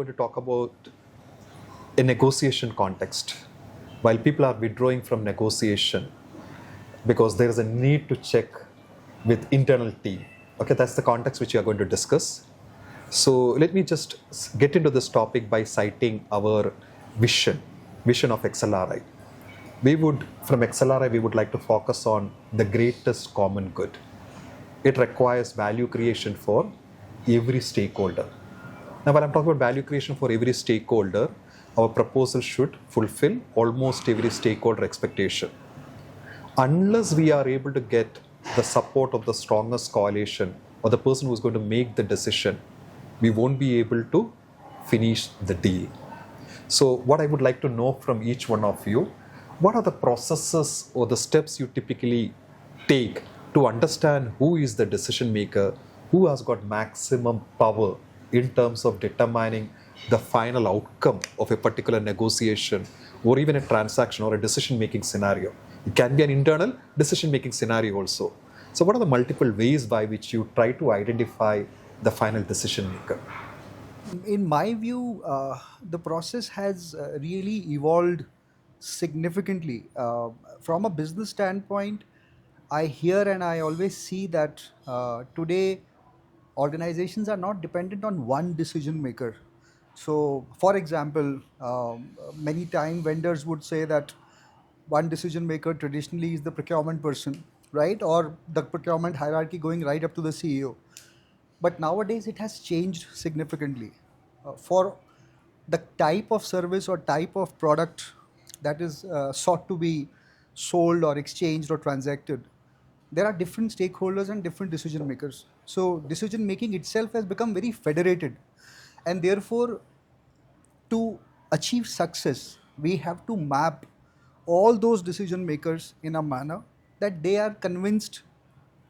going to talk about a negotiation context. While people are withdrawing from negotiation because there is a need to check with internal team. Okay, that's the context which we are going to discuss. So let me just get into this topic by citing our vision of XLRI. From XLRI, we would like to focus on the greatest common good. It requires value creation for every stakeholder. Now, when I'm talking about value creation for every stakeholder, our proposal should fulfill almost every stakeholder expectation. Unless we are able to get the support of the strongest coalition or the person who's going to make the decision, we won't be able to finish the deal. So what I would like to know from each one of you, what are the processes or the steps you typically take to understand who is the decision maker, who has got maximum power in terms of determining the final outcome of a particular negotiation or even a transaction or a decision-making scenario. It can be an internal decision-making scenario also. So what are the multiple ways by which you try to identify the final decision maker? In my view, the process has really evolved significantly. From a business standpoint, I hear and I always see that today organizations are not dependent on one decision maker. So, for example, many time vendors would say that one decision maker traditionally is the procurement person, right? Or the procurement hierarchy going right up to the CEO. But nowadays it has changed significantly. For the type of service or type of product that is sought to be sold or exchanged or transacted, there are different stakeholders and different decision makers. So decision making itself has become very federated, and therefore to achieve success, we have to map all those decision makers in a manner that they are convinced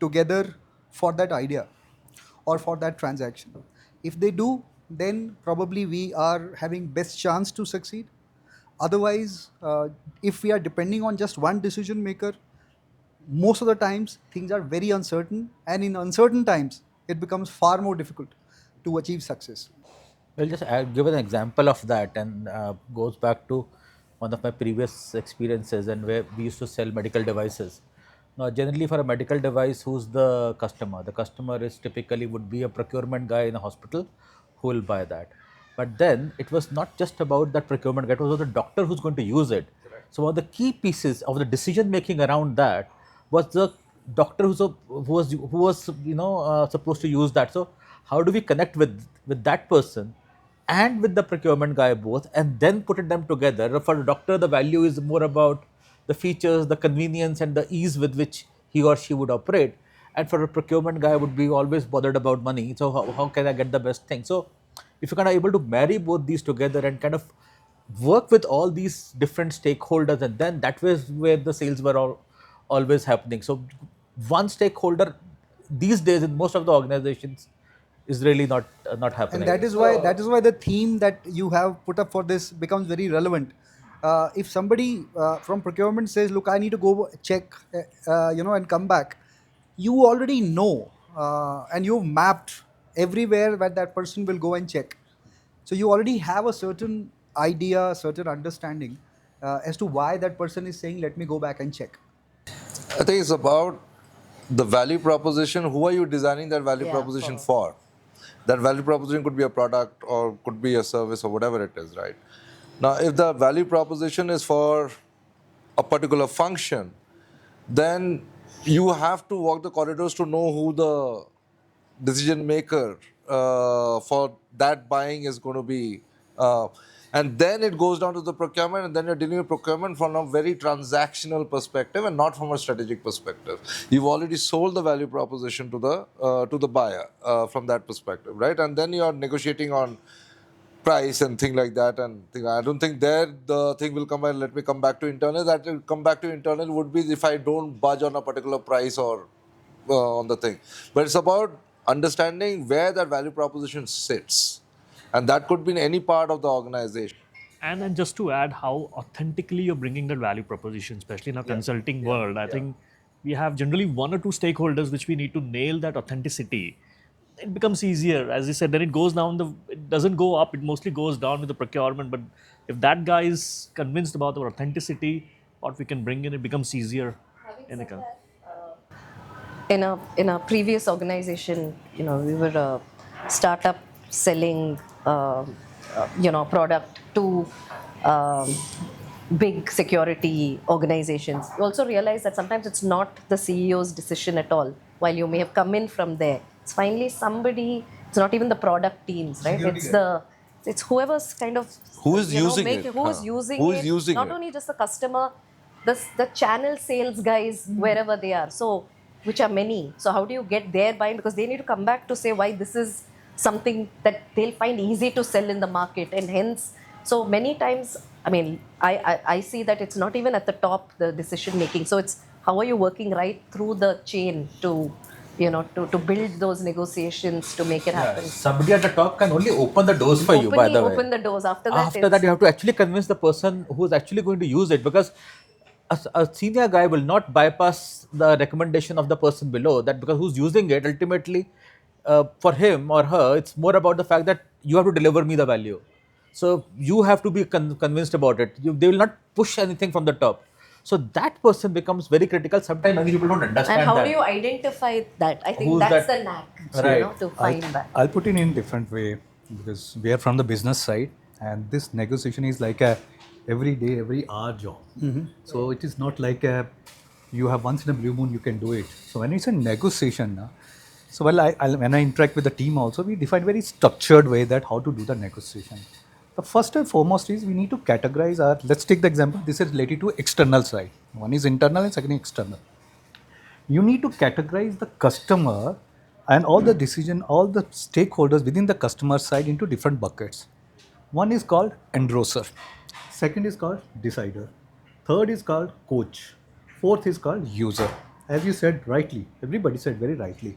together for that idea or for that transaction. If they do, then probably we are having best chance to succeed. Otherwise, if we are depending on just one decision maker, most of the times things are very uncertain, and in uncertain times, it becomes far more difficult to achieve success. I'll just give an example of that, and goes back to one of my previous experiences and where we used to sell medical devices. Now, generally for a medical device, who's the customer? The customer is typically would be a procurement guy in a hospital who will buy that. But then it was not just about that procurement guy, it was the doctor who's going to use it. So one of the key pieces of the decision making around that was the doctor who was supposed to use that. So how do we connect with that person and with the procurement guy both, and then put them together? For the doctor, the value is more about the features, the convenience, and the ease with which he or she would operate. And for a procurement guy, would be always bothered about money. So how can I get the best thing? So if you're kind of able to marry both these together and kind of work with all these different stakeholders, and then that was where the sales were always happening. So one stakeholder these days in most of the organizations is really not happening. And that is why the theme that you have put up for this becomes very relevant. If somebody from procurement says, "Look, I need to go check, and come back," you already know, and you've mapped everywhere where that person will go and check. So you already have a certain idea, certain understanding as to why that person is saying, "Let me go back and check." I think it's about the value proposition. Who are you designing that value proposition for? That value proposition could be a product or could be a service or whatever it is, right? Now, if the value proposition is for a particular function, then you have to walk the corridors to know who the decision maker for that buying is going to be. And then it goes down to the procurement, and then you're dealing with procurement from a very transactional perspective and not from a strategic perspective. You've already sold the value proposition to the buyer from that perspective, right? And then you're negotiating on price and things like that. And I don't think there the thing will come and let me come back to internal. That will come back to internal would be if I don't budge on a particular price or on the thing. But it's about understanding where that value proposition sits. And that could be in any part of the organization. And then just to add how authentically you're bringing that value proposition, especially in a consulting world, I think we have generally one or two stakeholders which we need to nail that authenticity. it becomes easier. As you said, then it goes down, it doesn't go up, it mostly goes down with the procurement. But if that guy is convinced about our authenticity, what we can bring in, it becomes easier. In the In a previous organization, we were a startup selling, product to um, big security organizations. You also realize that sometimes it's not the CEO's decision at all. While you may have come in from there, it's finally somebody. It's not even the product teams, right? It's whoever's kind of Who is using it? who's using Who it. is using not it? only just the customer, the channel sales guys wherever they are. So which are many. So how do you get their buy-in? Because they need to come back to say why this is something that they'll find easy to sell in the market, and hence. So many times, I see that it's not even at the top, the decision making. So it's how are you working right through the chain to build those negotiations to make it happen. Somebody at the top can only open the doors for you, by the way. Open the doors. After that, You have to actually convince the person who is actually going to use it, because a senior guy will not bypass the recommendation of the person below that, because who's using it ultimately, for him or her, it's more about the fact that you have to deliver me the value. So you have to be convinced about it. They will not push anything from the top. So that person becomes very critical. Sometimes many people don't understand and how that. do you identify that? I think Who's that's that? the knack, Right. to find that. I'll put it in a different way, because we are from the business side, and this negotiation is like a every day, every hour job. So it is not like you have once in a blue moon you can do it. So when it's a negotiation, so when I interact with the team also, we define very structured way that how to do the negotiation. The first and foremost is we need to categorize our, let's take the example, this is related to external side. One is internal and second is external. You need to categorize the customer and all the stakeholders within the customer side into different buckets. One is called endorser, second is called decider, third is called coach, fourth is called user. As you said rightly, everybody said very rightly,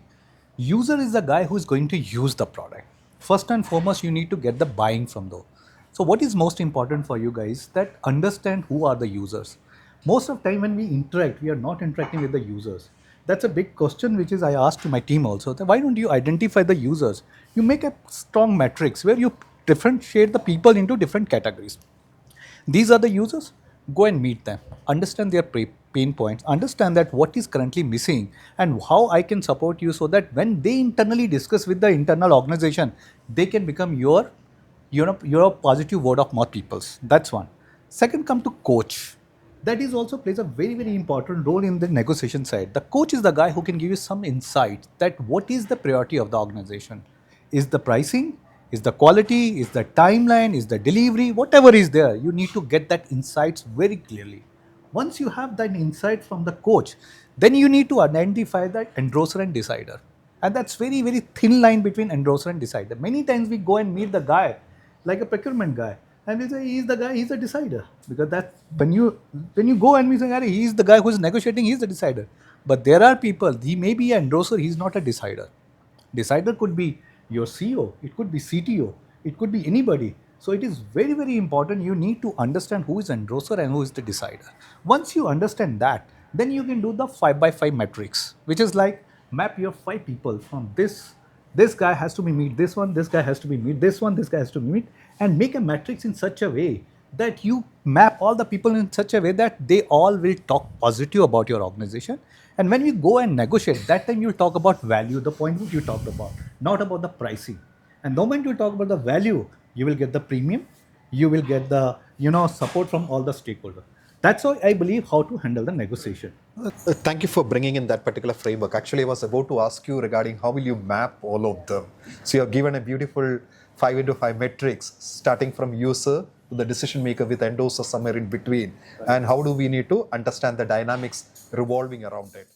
user is the guy who is going to use the product. First and foremost, you need to get the buying from those. So what is most important for you guys, that understand who are the users. Most of the time when we interact, we are not interacting with the users. That's a big question which is I asked to my team also, that why don't you identify the users? You make a strong matrix where you differentiate the people into different categories. These are the users, go and meet them, understand their pain points, understand that what is currently missing and how I can support you, so that when they internally discuss with the internal organization, they can become your positive word of mouth peoples. That's one. Second, come to coach. That is also plays a very, very important role in the negotiation side. The coach is the guy who can give you some insight that what is the priority of the organization. Is the pricing, is the quality, is the timeline, is the delivery, whatever is there, you need to get that insights very clearly. Once you have that insight from the coach, then you need to identify the endorser and decider. And that's very, very thin line between endorser and decider. Many times we go and meet the guy, like a procurement guy, and we say he's the guy, he's a decider. Because that when you go and we say, he's the guy who's negotiating, he's the decider. But there are people, he may be an endorser, he's not a decider. Decider could be your CEO, it could be CTO, it could be anybody. So it is very, very important. You need to understand who is endorser and who is the decider. Once you understand that, then you can do the 5x5 matrix, which is like map your 5 people from this. This guy has to be meet this one, this guy has to be meet this one, this guy has to be meet, and make a matrix in such a way that you map all the people in such a way that they all will talk positive about your organization. And when we go and negotiate, that time you'll talk about value, the point which you talked about, not about the pricing. And the moment you talk about the value, you will get the premium, you will get the support from all the stakeholders. That's how I believe how to handle the negotiation. Thank you for bringing in that particular framework. Actually, I was about to ask you regarding how will you map all of them. So you have given a beautiful 5x5 matrix, starting from user to the decision maker with endorser somewhere in between. And how do we need to understand the dynamics revolving around it.